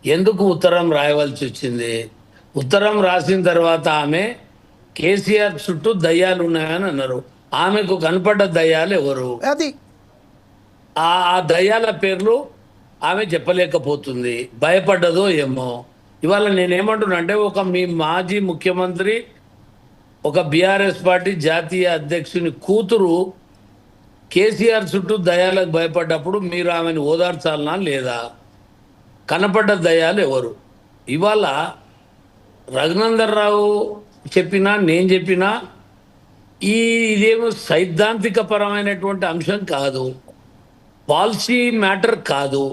ఎందుకు ఉత్తరం రాయవలసి వచ్చింది? ఉత్తరం రాసిన తర్వాత ఆమె కేసీఆర్ చుట్టూ దయ్యాలు ఉన్నాయని అన్నారు. ఆమెకు కనపడ్డ దయ్యాలు ఎవరు? అది ఆ దయ్యాల పేర్లు ఆమె చెప్పలేకపోతుంది. భయపడ్డదో ఏమో. ఇవాళ నేనేమంటున్నా అంటే, ఒక మీ మాజీ ముఖ్యమంత్రి, ఒక బీఆర్ఎస్ పార్టీ జాతీయ అధ్యక్షుని కూతురు కేసీఆర్ చుట్టూ దయ్యాలకు భయపడ్డప్పుడు మీరు ఆమెను ఓదార్చాలనా లేదా? కనపడ్డ దయ్యాలు ఎవరు? ఇవాళ రఘునందన్ రావు చెప్పినా నేను చెప్పినా ఇదేమో సైద్ధాంతిక పరమైనటువంటి అంశం కాదు, పాలసీ మ్యాటర్ కాదు.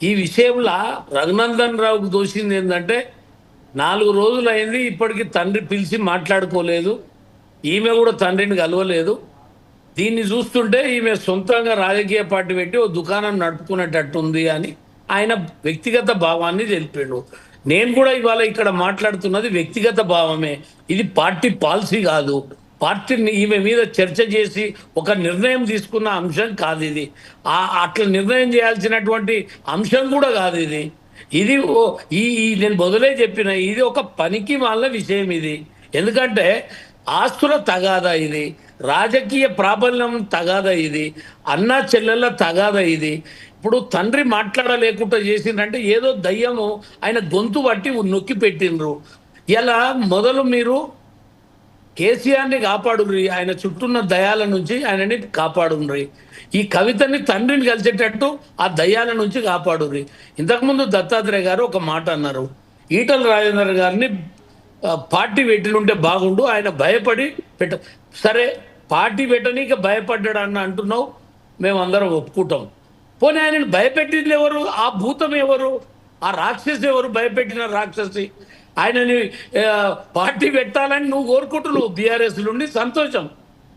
ఈ విషయంలో రఘునందన్ రావుకు దోషింది ఏంటంటే, 4 రోజులు అయింది ఇప్పటికి తండ్రి పిలిచి మాట్లాడుకోలేదు, ఈమె కూడా తండ్రిని కలవలేదు. దీన్ని చూస్తుంటే ఈమె సొంతంగా రాజకీయ పార్టీ పెట్టి ఓ దుకాణం నడుపుకునేటట్టుంది అని ఆయన వ్యక్తిగత భావాన్ని తెలిపాడు. నేను కూడా ఇవాళ ఇక్కడ మాట్లాడుతున్నది వ్యక్తిగత భావమే, ఇది పార్టీ పాలసీ కాదు. పార్టీని ఈమె మీద చర్చ చేసి ఒక నిర్ణయం తీసుకున్న అంశం కాదు ఇది. అట్లా నిర్ణయం చేయాల్సినటువంటి అంశం కూడా కాదు ఇది. ఇది నేను మొదలే చెప్పిన, ఇది ఒక పనికి వాళ్ళ విషయం ఇది. ఎందుకంటే ఆస్తుల తగాదా ఇది, రాజకీయ ప్రాబల్యం తగాదా ఇది, అన్నా చెల్లెళ్ళ తగాదా ఇది. ఇప్పుడు తండ్రి మాట్లాడలేకుండా చేసిందంటే ఏదో దయ్యము ఆయన గొంతు పట్టి నొక్కి పెట్టినరు. ఇలా మొదలు మీరు కేసీఆర్ని కాపాడుర్రి, ఆయన చుట్టూన్న దయాల నుంచి ఆయనని కాపాడుర్రి. ఈ కవితని తండ్రిని కలిసేటట్టు ఆ దయ్యాల నుంచి కాపాడుర్రి. ఇంతకుముందు దత్తాత్రేయ గారు ఒక మాట అన్నారు, ఈటల రాజేందర్ గారిని పార్టీ పెట్టినుంటే బాగుండు, ఆయన భయపడి సరే పార్టీ పెట్టనీక భయపడ్డాడు అన్న అంటున్నావు, మేమందరం ఒప్పుకుంటాం. పోనీ ఆయనని భయపెట్టింది ఎవరు? ఆ భూతం ఎవరు? ఆ రాక్షసి ఎవరు? భయపెట్టిన రాక్షసి. ఆయనని పార్టీ పెట్టాలని నువ్వు కోరుకుంటున్నావు బీఆర్ఎస్ నుండి, సంతోషం.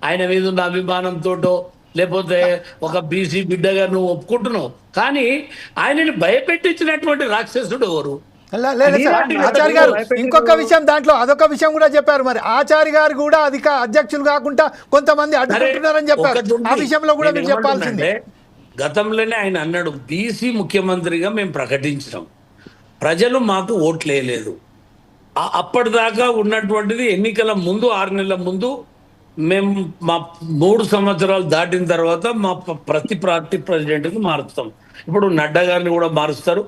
ఆయన మీద ఉన్న అభిమానంతోటో లేకపోతే ఒక బీసీ బిడ్డగా నువ్వు ఒప్పుకుంటున్నావు. కానీ ఆయనని భయపెట్టించినటువంటి రాక్షసుడు ఎవరు? ఆచార్య గారు ఇంకొక విషయం, దాంట్లో అదొక విషయం కూడా చెప్పారు. మరి ఆచార్య గారు కూడా అధ్యక్షులు కాకుండా కొంతమంది అడ్డుకుంటున్నారని చెప్పారు. ఆ విషయంలో కూడా మీరు చెప్పాల్సిందే. గతంలోనే ఆయన అన్నాడు, బీసీ ముఖ్యమంత్రిగా మేము ప్రకటించినాం, ప్రజలు మాకు ఓట్లేయలేదు. అప్పటిదాకా ఉన్నటువంటిది ఎన్నికల ముందు 6 నెలల ముందు మేము మా 3 సంవత్సరాలు దాటిన తర్వాత మా ప్రతి పార్టీ ప్రెసిడెంట్కి మారుస్తాం. ఇప్పుడు నడ్డా గారిని కూడా మారుస్తారు,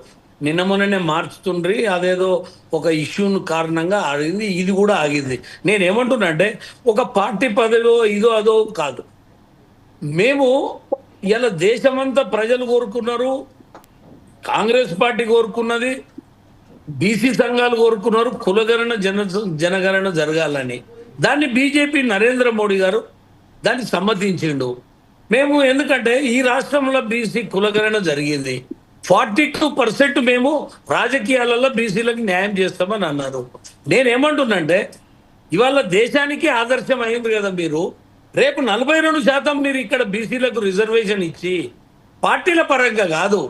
నిన్న మొన్ననే మార్చుతుండ్రి. అదేదో ఒక ఇష్యూను కారణంగా ఆగింది, ఇది కూడా ఆగింది. నేనేమంటున్నా అంటే, ఒక పార్టీ పదవో ఇదో అదో కాదు. మేము ఇలా దేశమంతా ప్రజలు కోరుకున్నారు, కాంగ్రెస్ పార్టీ కోరుకున్నది, బీసీ సంఘాలు కోరుకున్నారు కులగణన జనగణన జరగాలని. దాన్ని బీజేపీ నరేంద్ర మోడీ గారు దాన్ని సమ్మతించిండు. మేము ఎందుకంటే ఈ రాష్ట్రంలో బీసీ కులగణన జరిగింది, 42% మేము రాజకీయాలలో బీసీలకు న్యాయం చేస్తామని అన్నారు. నేనేమంటున్నంటే, ఇవాళ దేశానికి ఆదర్శం అయింది కదా మీరు. రేపు 42% మీరు ఇక్కడ బీసీలకు రిజర్వేషన్ ఇచ్చి, పార్టీల పరంగా కాదు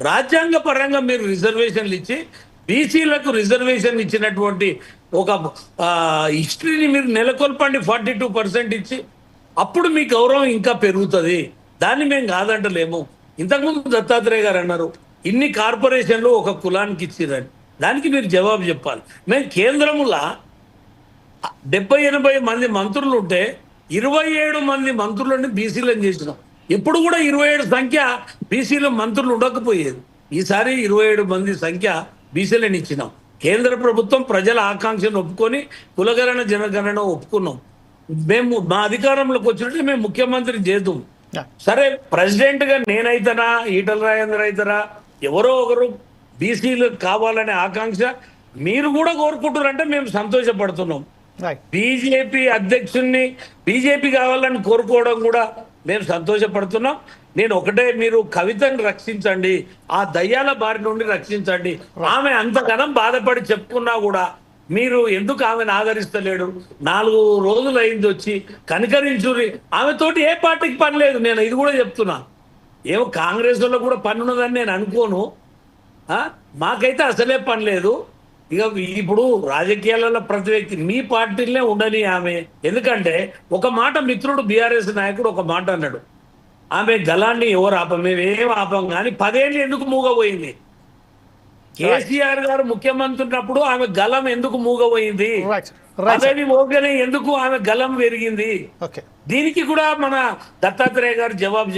రాజ్యాంగ పరంగా మీరు రిజర్వేషన్లు ఇచ్చి బీసీలకు రిజర్వేషన్ ఇచ్చినటువంటి ఒక హిస్టరీని మీరు నెలకొల్పండి. 42% ఇచ్చి అప్పుడు మీ గౌరవం ఇంకా పెరుగుతుంది. దాన్ని మేము కాదంటలేము. ఇంతకుముందు దత్తాత్రేయ గారు అన్నారు, ఇన్ని కార్పొరేషన్లు ఒక కులానికి ఇచ్చిరని. దానికి మీరు జవాబు చెప్పాలి. మేము కేంద్రములా 70-80 మంది మంత్రులు ఉంటే 27 మంది మంత్రులని బీసీలను చేసినాం. ఎప్పుడు కూడా 27 సంఖ్య బీసీలో మంత్రులు ఉండకపోయేది. ఈసారి 27 మంది సంఖ్య బీసీలను ఇచ్చినాం. కేంద్ర ప్రభుత్వం ప్రజల ఆకాంక్షను ఒప్పుకొని కులగణన జనగణన ఒప్పుకున్నాం. మేము మా అధికారంలోకి వచ్చినట్టు మేము ముఖ్యమంత్రి చేద్దాం. సరే ప్రెసిడెంట్గా నేనైతనా, ఈటల రాజేందర్ అవుతారా, ఎవరో ఒకరు బీసీలు కావాలనే ఆకాంక్ష మీరు కూడా కోరుకుంటారంటే మేము సంతోషపడుతున్నాం. బీజేపీ అధ్యక్షుడిని బీజేపీ కావాలని కోరుకోవడం కూడా మేము సంతోషపడుతున్నాం. నేను ఒకటే, మీరు కవితను రక్షించండి, ఆ దయ్యాల బారి నుండి రక్షించండి. ఆమె అంతగానం బాధపడి చెప్పుకున్నా కూడా మీరు ఎందుకు ఆమెను ఆదరిస్తలేడు? 4 రోజులు అయింది వచ్చి కనికరించుర్రి. ఆమెతోటి ఏ పార్టీకి పని లేదు. నేను ఇది కూడా చెప్తున్నా, ఏమో కాంగ్రెస్లో కూడా పని ఉన్నదని నేను అనుకోను. మాకైతే అసలే పని లేదు. ఇక ఇప్పుడు రాజకీయాలలో ప్రతి వ్యక్తి మీ పార్టీలనే ఉండని ఆమె. ఎందుకంటే ఒక మాట మిత్రుడు బీఆర్ఎస్ నాయకుడు ఒక మాట అన్నాడు, ఆమె గలాన్ని ఎవరు ఆపం, మేము ఏం ఆపం, కానీ 10 ఏళ్ళు ఎందుకు మూగపోయింది? కేసీఆర్ గారు ముఖ్యమంత్రి ఉన్నప్పుడు ఆమె గలం ఎందుకు మూగపోయింది, రైట్ రైట్ పదవి మోగనే ఎందుకు ఆమె గలం పెరిగింది, ఓకే దీనికి కూడా మన దత్తాత్రేయ గారు జవాబు